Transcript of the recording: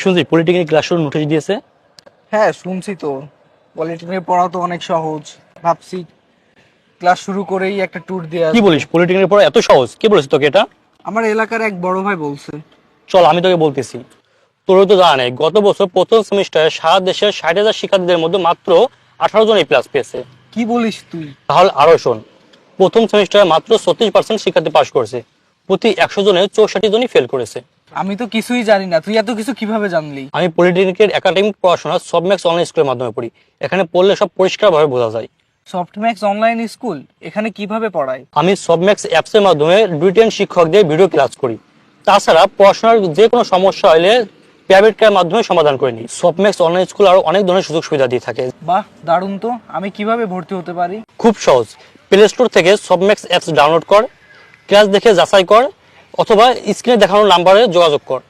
শুনছি polytechnic class শুরু notice দিয়েছে। হ্যাঁ শুনছি তো, পলিটেকনিকের পড়া তো অনেক সহজ। ভাবছি ক্লাস শুরু করেই একটা ট্যুর দিয়ে কি আসবো। বলিস, পলিটেকনিকের পড়া এত সহজ? কে বলেছে তোকে এটা? আমার এলাকার এক বড় ভাই বলছে। চল আমি তোকে বলতেছি। তোর তো জানা নেই, গত বছর প্রথম সেমিস্টারে সারা দেশের 60,000 শিক্ষার্থীদের মধ্যে মাত্র 18 জন A+ পেয়েছে। কি বলিস তুই? তাহলে আরো শোন, প্রথম সেমিস্টারে মাত্র 36% শিক্ষার্থী পাশ করেছে, প্রতি 100 জনে 64 জনই ফেল করেছে। আমি তো কিছুই জানি না, তুই এত কিছু কিভাবে জানলি? আমি পলিটেকনিকের একাডেমিক পড়াশোনা সবম্যাক্স অনলাইন স্কুলের মাধ্যমে পড়ি। এখানে পড়লে সব পরিষ্কারভাবে বোঝা যায়। সফটম্যাক্স অনলাইন স্কুল এখানে কিভাবে পড়ায়? আমি সবম্যাক্স অ্যাপসের মাধ্যমে ব্রিটেন শিক্ষকদের ভিডিও ক্লাস করি। তাছাড়া পড়াশোনার যে কোনো সমস্যা হলে প্রাইভেট ক্লাসের মাধ্যমে সমাধান করে নিই। সবম্যাক্স অনলাইন স্কুল আরো অনেক ধরনের সুযোগ সুবিধা দিয়ে থাকে। বাহ, দারুণ তো। আমি কিভাবে ভর্তি হতে পারি? খুব সহজ, প্লে স্টোর থেকে সবম্যাক্স অ্যাপস ডাউনলোড কর, ক্লাস দেখে যাচাই কর, অথবা স্ক্রিনে দেখানো নাম্বারে যোগাযোগ কর।